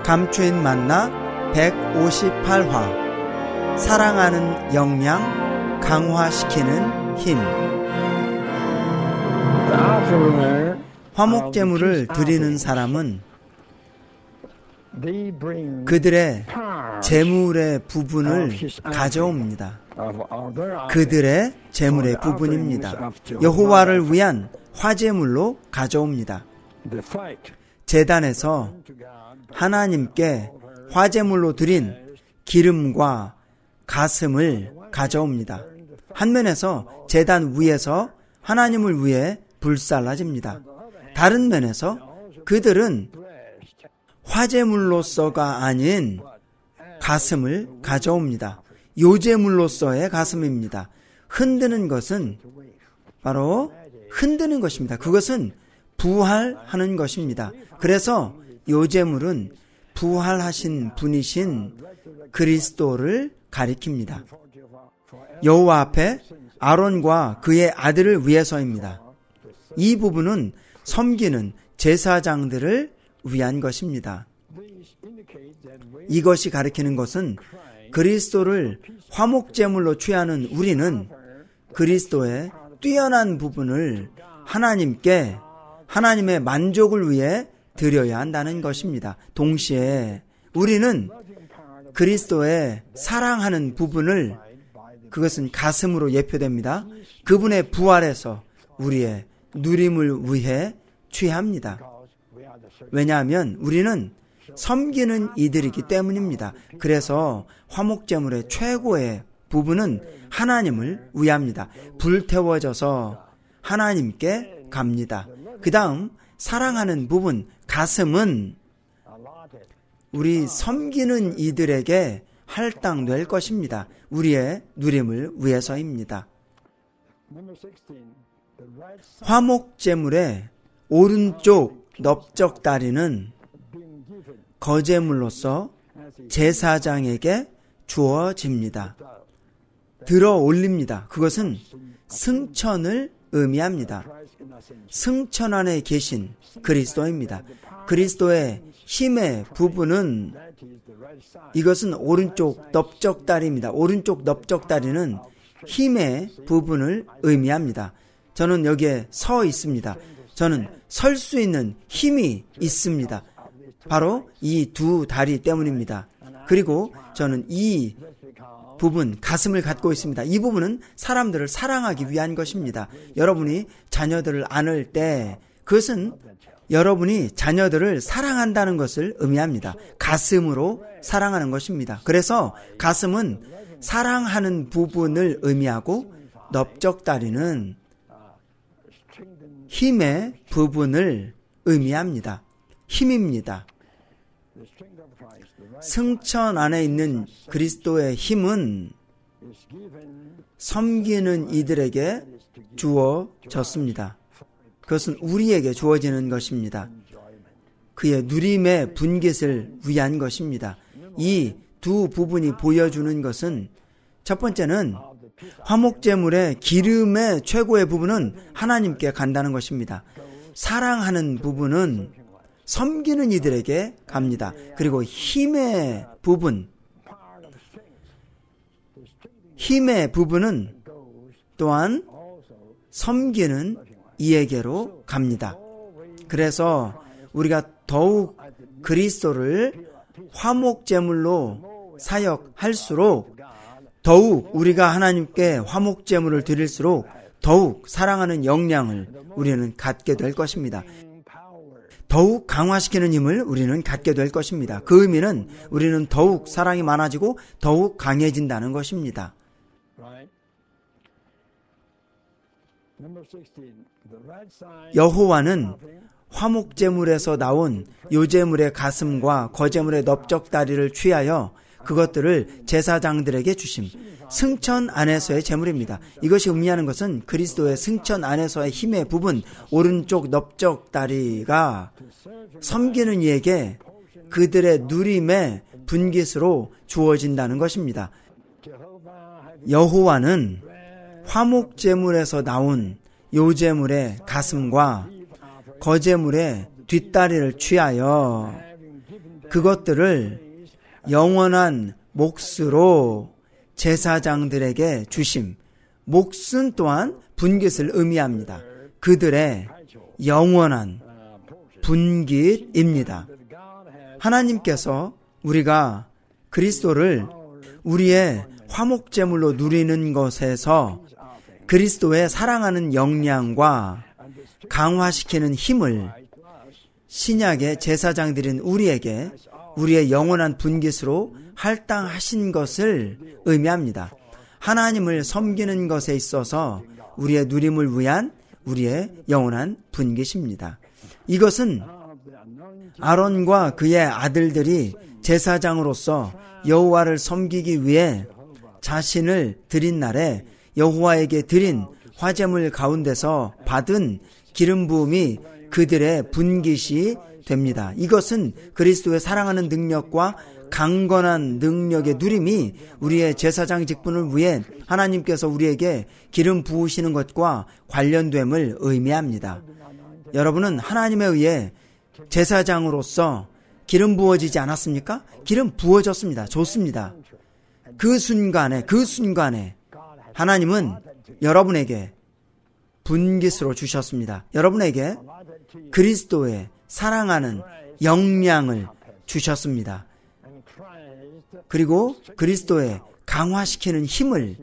감추인 만나 158화 사랑하는 역량 강화시키는 힘. 화목제물을 드리는 사람은 그들의 제물의 부분을 가져옵니다. 그들의 제물의 부분입니다. 여호와를 위한 화제물로 가져옵니다. 제단에서 하나님께 화제물로 드린 기름과 가슴을 가져옵니다. 한 면에서 제단 위에서 하나님을 위해 불살라집니다. 다른 면에서 그들은 화제물로서가 아닌 가슴을 가져옵니다. 요제물로서의 가슴입니다. 흔드는 것은 바로 흔드는 것입니다. 그것은 부활하는 것입니다. 그래서 요제물은 부활하신 분이신 그리스도를 가리킵니다. 여호와 앞에 아론과 그의 아들을 위해서입니다. 이 부분은 섬기는 제사장들을 위한 것입니다. 이것이 가리키는 것은 그리스도를 화목제물로 취하는 우리는 그리스도의 뛰어난 부분을 하나님께 하나님의 만족을 위해 드려야 한다는 것입니다. 동시에 우리는 그리스도의 사랑하는 부분을, 그것은 가슴으로 예표됩니다. 그분의 부활에서 우리의 누림을 위해 취합니다. 왜냐하면 우리는 섬기는 이들이기 때문입니다. 그래서 화목제물의 최고의 부분은 하나님을 위합니다. 불태워져서 하나님께 갑니다. 그 다음 사랑하는 부분, 가슴은 우리 섬기는 이들에게 할당될 것입니다. 우리의 누림을 위해서입니다. 화목제물의 오른쪽 넓적다리는 거제물로서 제사장에게 주어집니다. 들어 올립니다. 그것은 승천을 의미합니다. 승천 안에 계신 그리스도입니다. 그리스도의 힘의 부분은, 이것은 오른쪽 넓적다리입니다. 오른쪽 넓적다리는 힘의 부분을 의미합니다. 저는 여기에 서 있습니다. 저는 설 수 있는 힘이 있습니다. 바로 이 두 다리 때문입니다. 그리고 저는 이 부분, 가슴을 갖고 있습니다. 이 부분은 사람들을 사랑하기 위한 것입니다. 여러분이 자녀들을 안을 때 그것은 여러분이 자녀들을 사랑한다는 것을 의미합니다. 가슴으로 사랑하는 것입니다. 그래서 가슴은 사랑하는 부분을 의미하고 넓적다리는 힘의 부분을 의미합니다. 힘입니다. 승천 안에 있는 그리스도의 힘은 섬기는 이들에게 주어졌습니다. 그것은 우리에게 주어지는 것입니다. 그의 누림의 분깃을 위한 것입니다. 이 두 부분이 보여주는 것은, 첫 번째는 화목제물의 기름의 최고의 부분은 하나님께 간다는 것입니다. 사랑하는 부분은 섬기는 이들에게 갑니다. 그리고 힘의 부분, 힘의 부분은 또한 섬기는 이에게로 갑니다. 그래서 우리가 더욱 그리스도를 화목제물로 사역할수록, 더욱 우리가 하나님께 화목제물을 드릴수록 더욱 사랑하는 역량을 우리는 갖게 될 것입니다. 더욱 강화시키는 힘을 우리는 갖게 될 것입니다. 그 의미는 우리는 더욱 사랑이 많아지고 더욱 강해진다는 것입니다. 여호와는 화목제물에서 나온 요제물의 가슴과 거제물의 넓적다리를 취하여 그것들을 제사장들에게 주심. 승천 안에서의 제물입니다. 이것이 의미하는 것은 그리스도의 승천 안에서의 힘의 부분, 오른쪽 넓적다리가 섬기는 이에게 그들의 누림의 분깃으로 주어진다는 것입니다. 여호와는 화목제물에서 나온 요제물의 가슴과 거제물의 뒷다리를 취하여 그것들을 영원한 몫으로 제사장들에게 주심. 몫은 또한 분깃을 의미합니다. 그들의 영원한 분깃입니다. 하나님께서 우리가 그리스도를 우리의 화목제물로 누리는 것에서 그리스도의 사랑하는 역량과 강화시키는 힘을 신약의 제사장들인 우리에게 우리의 영원한 분깃으로 할당하신 것을 의미합니다. 하나님을 섬기는 것에 있어서 우리의 누림을 위한 우리의 영원한 분깃입니다. 이것은 아론과 그의 아들들이 제사장으로서 여호와를 섬기기 위해 자신을 드린 날에 여호와에게 드린 화제물 가운데서 받은 기름 부음이 그들의 분깃이 됩니다. 이것은 그리스도의 사랑하는 능력과 강건한 능력의 누림이 우리의 제사장 직분을 위해 하나님께서 우리에게 기름 부으시는 것과 관련됨을 의미합니다. 여러분은 하나님에 의해 제사장으로서 기름 부어지지 않았습니까? 기름 부어졌습니다. 좋습니다. 그 순간에 하나님은 여러분에게 분깃으로 주셨습니다. 여러분에게 그리스도의 사랑하는 역량을 주셨습니다. 그리고 그리스도의 강화시키는 힘을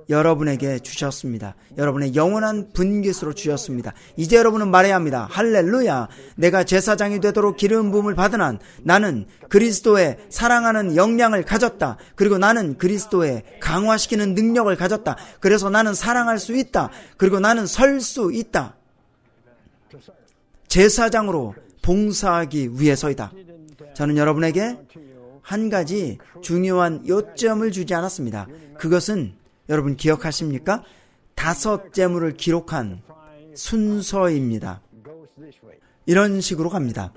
여러분에게 주셨습니다. 여러분의 영원한 분깃으로 주셨습니다. 이제 여러분은 말해야 합니다. 할렐루야! 내가 제사장이 되도록 기름 부음을 받은 한 나는 그리스도의 사랑하는 역량을 가졌다. 그리고 나는 그리스도의 강화시키는 능력을 가졌다. 그래서 나는 사랑할 수 있다. 그리고 나는 설 수 있다. 제사장으로 봉사하기 위해서이다. 저는 여러분에게 한 가지 중요한 요점을 주지 않았습니다. 그것은 여러분 기억하십니까? 5 제물을 기록한 순서입니다. 이런 식으로 갑니다.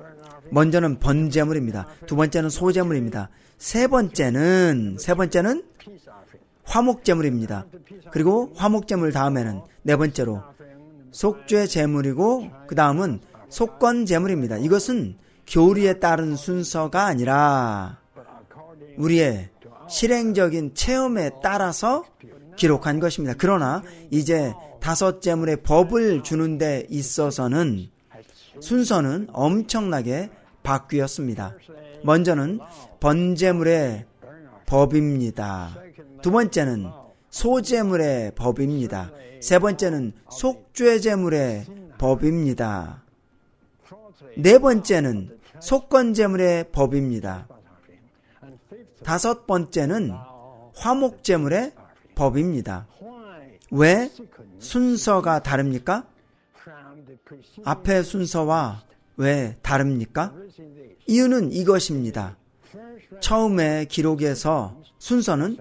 먼저는 번제물입니다. 두 번째는 소제물입니다. 세 번째는 화목제물입니다. 그리고 화목제물 다음에는 네 번째로 속죄 제물이고 그 다음은 속건제물입니다. 이것은 교리에 따른 순서가 아니라 우리의 실행적인 체험에 따라서 기록한 것입니다. 그러나 이제 5 제물의 법을 주는 데 있어서는 순서는 엄청나게 바뀌었습니다. 먼저는 번제물의 법입니다. 두 번째는 소제물의 법입니다. 세 번째는 속죄제물의 법입니다. 네 번째는 속건제물의 법입니다. 5 번째는 화목제물의 법입니다. 왜 순서가 다릅니까? 앞의 순서와 왜 다릅니까? 이유는 이것입니다. 처음에 기록에서 순서는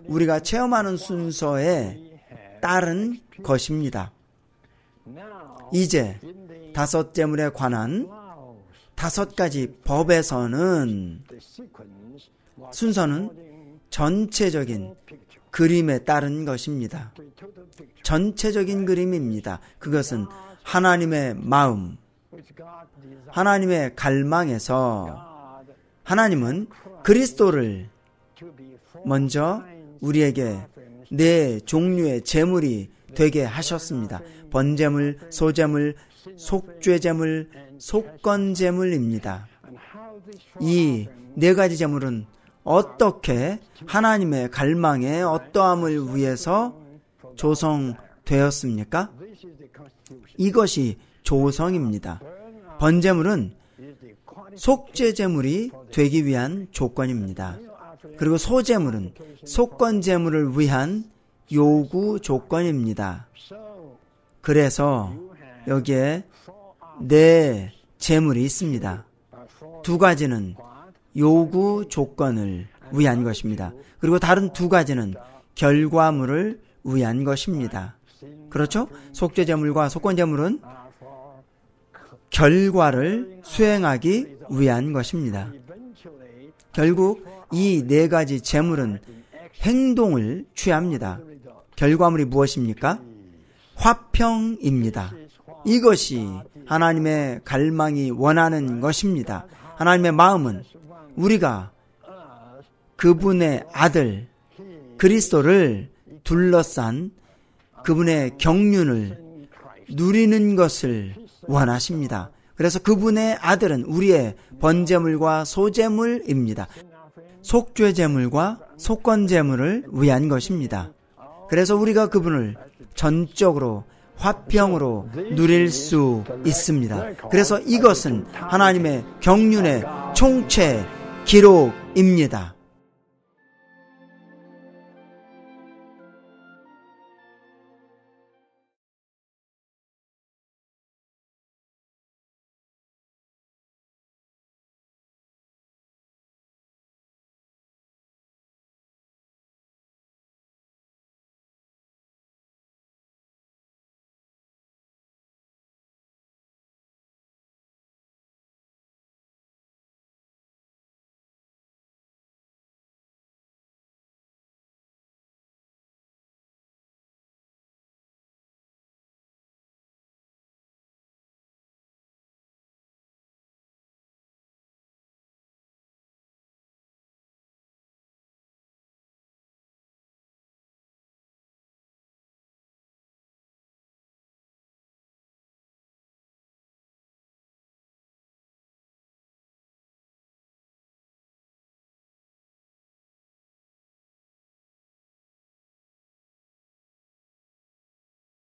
우리가 체험하는 순서에 따른 것입니다. 이제 5 제물에 관한 5가지 법에서는 순서는 전체적인 그림에 따른 것입니다. 전체적인 그림입니다. 그것은 하나님의 마음, 하나님의 갈망에서 하나님은 그리스도를 먼저 우리에게 네 종류의 제물이 되게 하셨습니다. 번제물, 소제물, 속죄제물, 속건제물입니다. 이 4가지 제물은 어떻게 하나님의 갈망의 어떠함을 위해서 조성되었습니까? 이것이 조성입니다. 번제물은 속죄제물이 되기 위한 조건입니다. 그리고 소제물은 속건제물을 위한 요구 조건입니다. 그래서 여기에 4 제물이 있습니다. 2가지는 요구 조건을 위한 것입니다. 그리고 다른 2가지는 결과물을 위한 것입니다. 그렇죠? 속죄제물과 속건제물은 결과를 수행하기 위한 것입니다. 결국 이 4가지 제물은 행동을 취합니다. 결과물이 무엇입니까? 화평입니다. 이것이 하나님의 갈망이 원하는 것입니다. 하나님의 마음은 우리가 그분의 아들 그리스도를 둘러싼 그분의 경륜을 누리는 것을 원하십니다. 그래서 그분의 아들은 우리의 번제물과 소제물입니다. 속죄제물과 속건제물을 위한 것입니다. 그래서 우리가 그분을 전적으로 화평으로 누릴 수 있습니다. 그래서 이것은 하나님의 경륜의 총체 기록입니다.